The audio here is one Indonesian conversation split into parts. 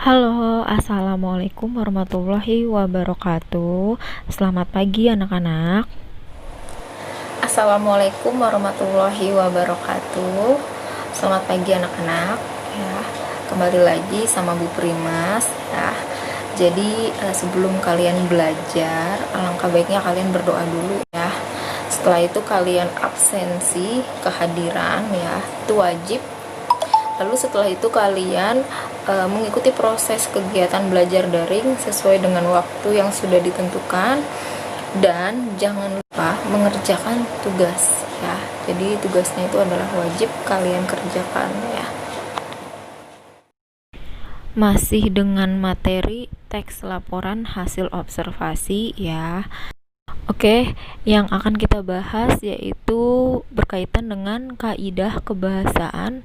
Halo, assalamualaikum warahmatullahi wabarakatuh. Selamat pagi, anak-anak. Assalamualaikum warahmatullahi wabarakatuh. Selamat pagi anak-anak ya. Kembali lagi sama Bu Primas ya. Jadi sebelum kalian belajar, alangkah baiknya kalian berdoa dulu ya. Setelah itu kalian absensi kehadiran ya, itu wajib. Lalu setelah itu kalian mengikuti proses kegiatan belajar daring sesuai dengan waktu yang sudah ditentukan, dan jangan lupa mengerjakan tugas ya. Jadi tugasnya itu adalah wajib kalian kerjakan ya. Masih dengan materi teks laporan hasil observasi ya. Oke, yang akan kita bahas yaitu berkaitan dengan kaidah kebahasaan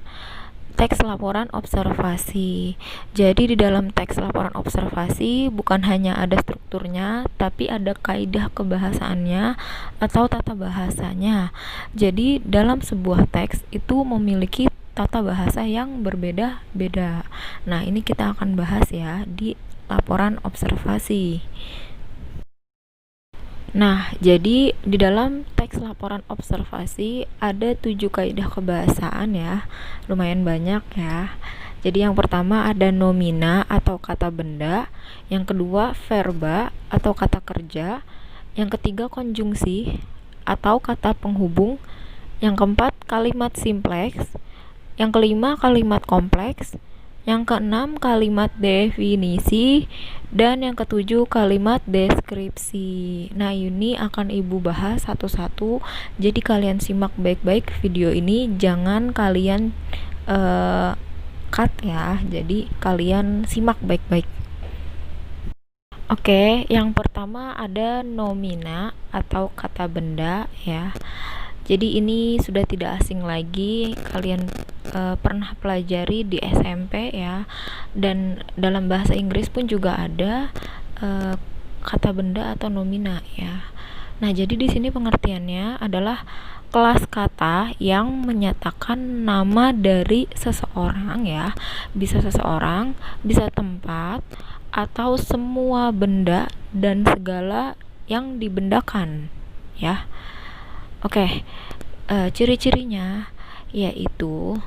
teks laporan observasi. Jadi di dalam teks laporan observasi bukan hanya ada strukturnya, tapi ada kaidah kebahasaannya atau tata bahasanya. Jadi dalam sebuah teks itu memiliki tata bahasa yang berbeda-beda. Nah, ini kita akan bahas ya di laporan observasi. Nah, jadi di dalam teks laporan observasi ada 7 kaidah kebahasaan ya, lumayan banyak ya. Jadi yang pertama ada nomina atau kata benda, yang kedua verba atau kata kerja, yang ketiga konjungsi atau kata penghubung, yang keempat kalimat simpleks, yang kelima kalimat kompleks, yang keenam kalimat definisi, dan yang ketujuh kalimat deskripsi. Nah, ini akan Ibu bahas satu-satu. Jadi kalian simak baik-baik video ini, jangan kalian cut ya. Jadi kalian simak baik-baik. Oke, yang pertama ada nomina atau kata benda ya. Jadi ini sudah tidak asing lagi, kalian pernah pelajari di SMP ya, dan dalam bahasa Inggris pun juga ada kata benda atau nomina ya. Nah, jadi di sini pengertiannya adalah kelas kata yang menyatakan nama dari seseorang ya, bisa seseorang, bisa tempat, atau semua benda dan segala yang dibendakan ya. Oke, ciri-cirinya yaitu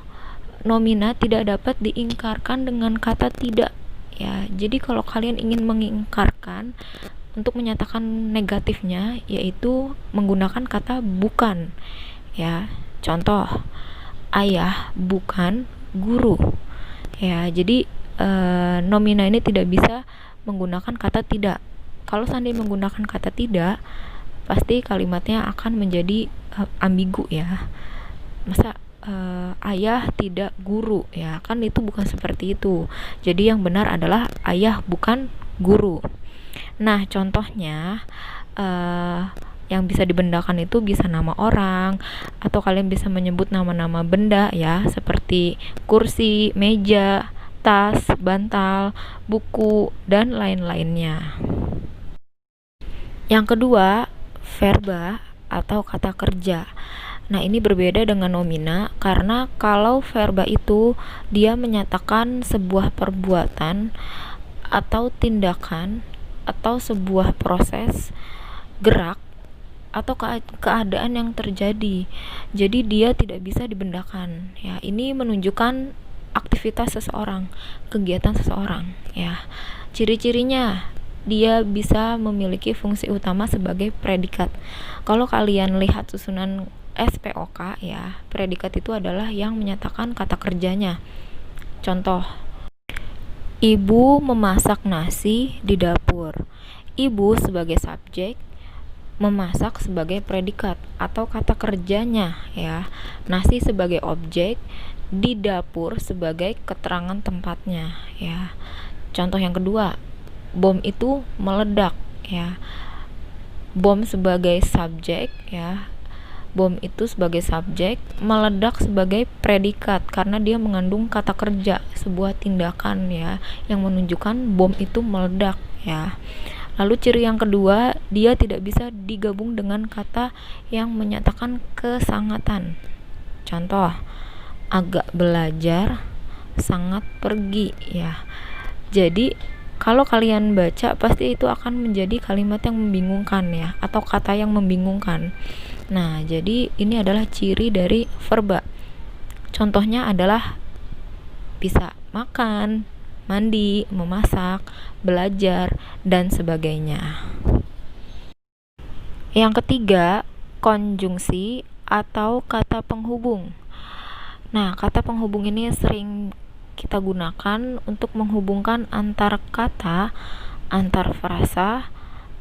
nomina tidak dapat diingkarkan dengan kata tidak ya. Jadi kalau kalian ingin mengingkarkan untuk menyatakan negatifnya, yaitu menggunakan kata bukan ya. Contoh, ayah bukan guru ya. Jadi nomina ini tidak bisa menggunakan kata tidak. Kalau seandainya menggunakan kata tidak, pasti kalimatnya akan menjadi ambigu ya. Masa ayah tidak guru ya, kan itu bukan seperti itu. Jadi yang benar adalah ayah bukan guru. Nah, contohnya yang bisa dibendakan itu bisa nama orang, atau kalian bisa menyebut nama-nama benda ya, seperti kursi, meja, tas, bantal, buku, dan lain-lainnya. Yang kedua, verba atau kata kerja. Nah, ini berbeda dengan nomina karena kalau verba itu dia menyatakan sebuah perbuatan atau tindakan atau sebuah proses gerak atau keadaan yang terjadi. Jadi dia tidak bisa dibendakan ya. Ini menunjukkan aktivitas seseorang, kegiatan seseorang ya. Ciri-cirinya dia bisa memiliki fungsi utama sebagai predikat. Kalau kalian lihat susunan SPOK ya, predikat itu adalah yang menyatakan kata kerjanya. Contoh, ibu memasak nasi di dapur. Ibu sebagai subjek, memasak sebagai predikat atau kata kerjanya ya. Nasi sebagai objek, di dapur sebagai keterangan tempatnya ya. Contoh yang kedua, bom itu meledak ya. Bom sebagai subjek ya. Bom itu sebagai subjek, meledak sebagai predikat karena dia mengandung kata kerja, sebuah tindakan ya yang menunjukkan bom itu meledak ya. Lalu ciri yang kedua, dia tidak bisa digabung dengan kata yang menyatakan kesangatan. Contoh, agak belajar, sangat pergi ya. Jadi kalau kalian baca pasti itu akan menjadi kalimat yang membingungkan ya, atau kata yang membingungkan. Nah, jadi ini adalah ciri dari verba. Contohnya adalah bisa makan, mandi, memasak, belajar, dan sebagainya. Yang ketiga, konjungsi atau kata penghubung. Nah, kata penghubung ini sering kita gunakan untuk menghubungkan antar kata, antar frasa,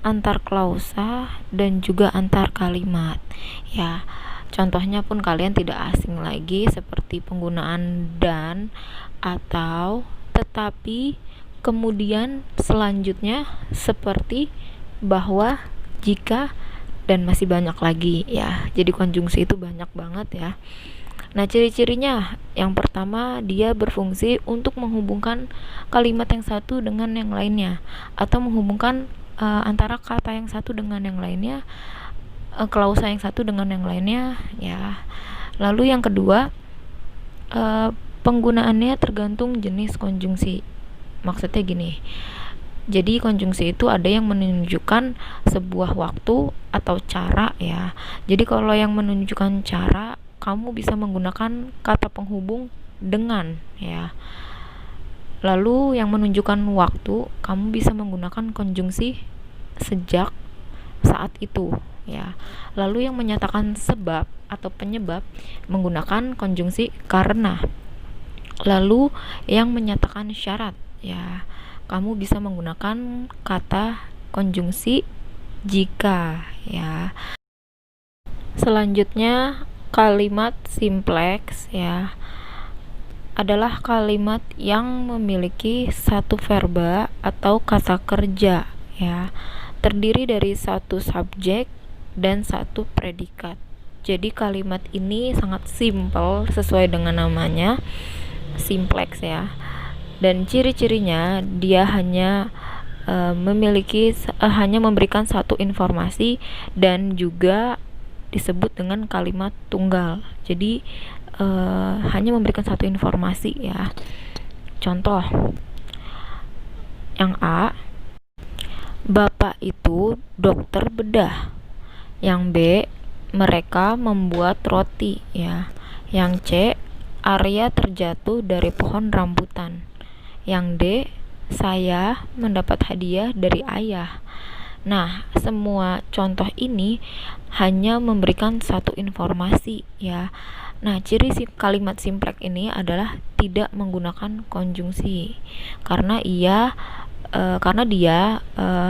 antar klausa, dan juga antar kalimat. Ya, contohnya pun kalian tidak asing lagi seperti penggunaan dan, atau, tetapi, kemudian selanjutnya seperti bahwa, jika, dan masih banyak lagi ya. Jadi konjungsi itu banyak banget ya. Nah, ciri-cirinya yang pertama, dia berfungsi untuk menghubungkan kalimat yang satu dengan yang lainnya, atau menghubungkan antara kata yang satu dengan yang lainnya, klausa yang satu dengan yang lainnya ya. Lalu yang kedua, penggunaannya tergantung jenis konjungsi. Maksudnya gini, jadi konjungsi itu ada yang menunjukkan sebuah waktu atau cara ya. Jadi kalau yang menunjukkan cara, kamu bisa menggunakan kata penghubung dengan ya. Lalu yang menunjukkan waktu, kamu bisa menggunakan konjungsi sejak, saat itu ya. Lalu yang menyatakan sebab atau penyebab, menggunakan konjungsi karena. Lalu yang menyatakan syarat ya, kamu bisa menggunakan kata konjungsi jika ya. Selanjutnya, kalimat simpleks ya adalah kalimat yang memiliki satu verba atau kata kerja ya, terdiri dari satu subjek dan satu predikat. Jadi kalimat ini sangat simpel sesuai dengan namanya, simpleks ya. Dan ciri-cirinya dia hanya hanya memberikan satu informasi dan juga disebut dengan kalimat tunggal. Jadi hanya memberikan satu informasi ya. Contoh yang A, Bapak itu dokter bedah. Yang B, mereka membuat roti ya. Yang C, Arya terjatuh dari pohon rambutan. Yang D, saya mendapat hadiah dari ayah. Nah, semua contoh ini hanya memberikan satu informasi ya. Nah, ciri kalimat simpleks ini adalah tidak menggunakan konjungsi karena dia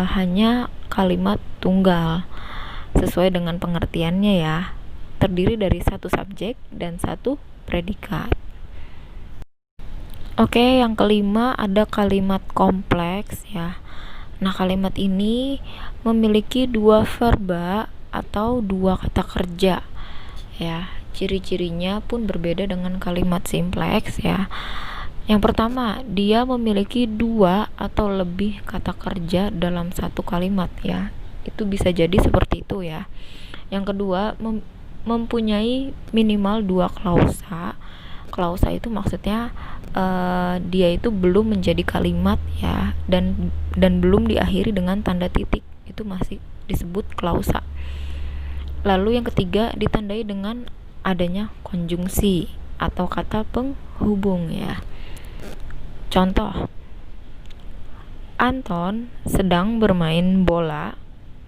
hanya kalimat tunggal sesuai dengan pengertiannya ya. Terdiri dari satu subjek dan satu predikat. Oke, yang kelima ada kalimat kompleks ya. Nah, kalimat ini memiliki dua verba atau dua kata kerja ya. Ciri-cirinya pun berbeda dengan kalimat simpleks ya. Yang pertama, dia memiliki dua atau lebih kata kerja dalam satu kalimat ya. Itu bisa jadi seperti itu ya. Yang kedua, mempunyai minimal dua klausa. Klausa itu maksudnya dia itu belum menjadi kalimat ya, dan belum diakhiri dengan tanda titik, itu masih disebut klausa. Lalu yang ketiga, ditandai dengan adanya konjungsi atau kata penghubung ya. Contoh, Anton sedang bermain bola,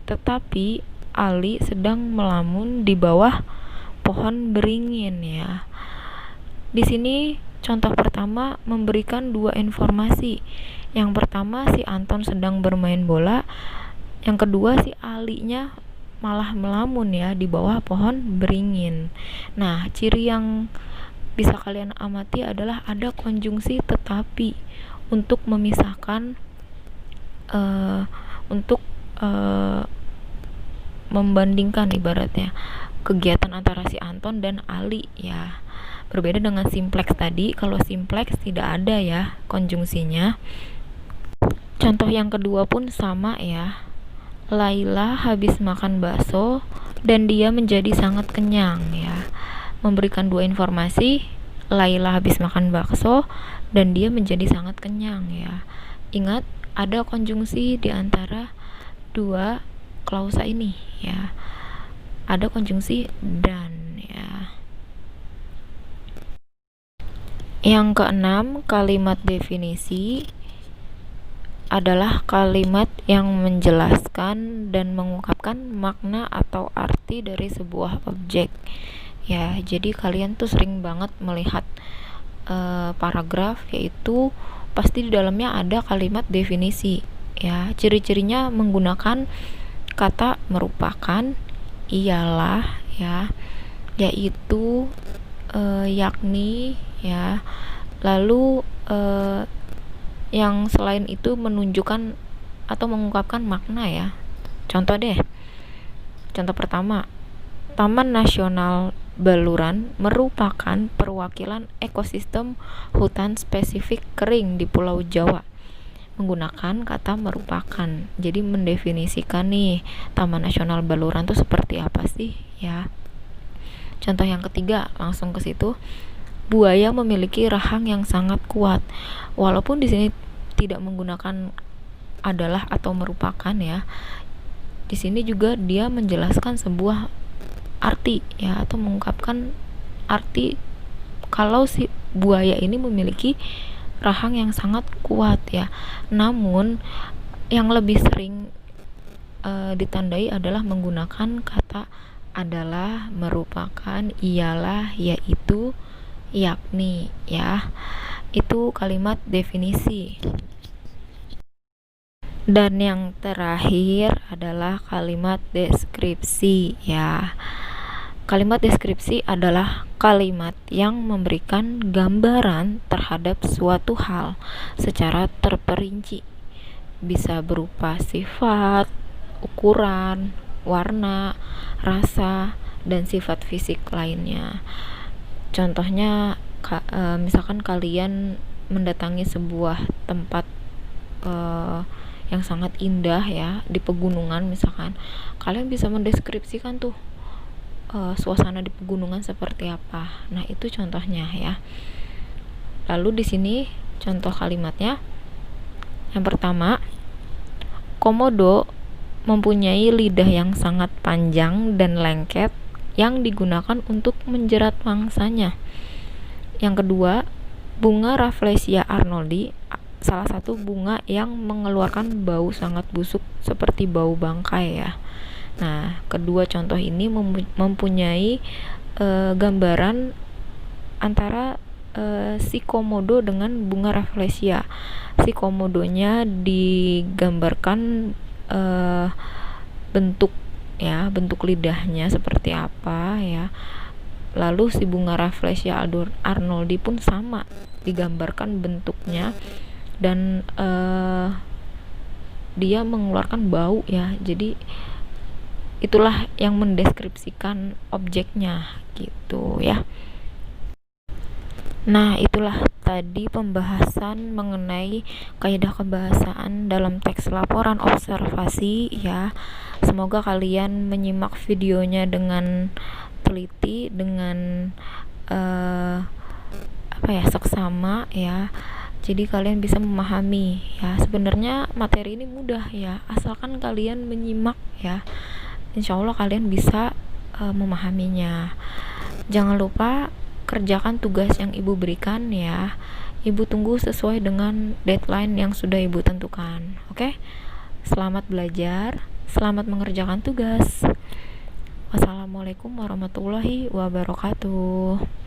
tetapi Ali sedang melamun di bawah pohon beringin ya. Di sini contoh pertama memberikan dua informasi. Yang pertama, si Anton sedang bermain bola. Yang kedua, si Alinya malah melamun ya di bawah pohon beringin. Nah, ciri yang bisa kalian amati adalah ada konjungsi tetapi untuk memisahkan, untuk membandingkan ibaratnya kegiatan antara si Anton dan Ali ya. Berbeda dengan simpleks tadi, kalau simpleks tidak ada ya konjungsinya. Contoh yang kedua pun sama ya. Laila habis makan bakso dan dia menjadi sangat kenyang ya. Memberikan dua informasi, Laila habis makan bakso dan dia menjadi sangat kenyang ya. Ingat, ada konjungsi di antara dua klausa ini ya. Ada konjungsi dan ya. Yang keenam, kalimat definisi adalah kalimat yang menjelaskan dan mengungkapkan makna atau arti dari sebuah objek. Ya, jadi kalian tuh sering banget melihat paragraf, yaitu pasti di dalamnya ada kalimat definisi. Ya, ciri-cirinya menggunakan kata merupakan, ialah, ya, yaitu, yakni, ya. Lalu yang selain itu menunjukkan atau mengungkapkan makna ya. Contoh deh. Contoh pertama, Taman Nasional Baluran merupakan perwakilan ekosistem hutan spesifik kering di Pulau Jawa. Menggunakan kata merupakan. Jadi mendefinisikan nih Taman Nasional Baluran itu seperti apa sih ya. Contoh yang ketiga, langsung ke situ. Buaya memiliki rahang yang sangat kuat. Walaupun di sini tidak menggunakan adalah atau merupakan ya. Di sini juga dia menjelaskan sebuah arti ya, atau mengungkapkan arti kalau si buaya ini memiliki rahang yang sangat kuat ya. Namun yang lebih sering ditandai adalah menggunakan kata adalah, merupakan, ialah, yaitu, yakni ya. Itu kalimat definisi. Dan yang terakhir adalah kalimat deskripsi ya. Kalimat deskripsi adalah kalimat yang memberikan gambaran terhadap suatu hal secara terperinci. Bisa berupa sifat, ukuran, warna, rasa, dan sifat fisik lainnya. Contohnya, misalkan kalian mendatangi sebuah tempat yang sangat indah ya, di pegunungan misalkan, kalian bisa mendeskripsikan tuh suasana di pegunungan seperti apa. Nah, itu contohnya ya. Lalu di sini contoh kalimatnya. Yang pertama, komodo mempunyai lidah yang sangat panjang dan lengket yang digunakan untuk menjerat mangsanya. Yang kedua, bunga Rafflesia arnoldi, salah satu bunga yang mengeluarkan bau sangat busuk seperti bau bangkai ya. Nah, kedua contoh ini mempunyai gambaran antara si komodo dengan bunga Rafflesia. Si komodonya digambarkan bentuk ya, bentuk lidahnya seperti apa ya. Lalu si bunga Rafflesia arnoldi pun sama, digambarkan bentuknya dan dia mengeluarkan bau ya. Jadi itulah yang mendeskripsikan objeknya gitu ya. Nah, itulah tadi pembahasan mengenai kaidah kebahasaan dalam teks laporan observasi ya. Semoga kalian menyimak videonya dengan teliti, dengan seksama ya. Jadi kalian bisa memahami ya. Sebenarnya materi ini mudah ya, asalkan kalian menyimak ya. Insya Allah kalian bisa memahaminya. Jangan lupa kerjakan tugas yang ibu berikan ya. Ibu tunggu sesuai dengan deadline yang sudah ibu tentukan. Oke? Selamat belajar, selamat mengerjakan tugas. Wassalamualaikum warahmatullahi wabarakatuh.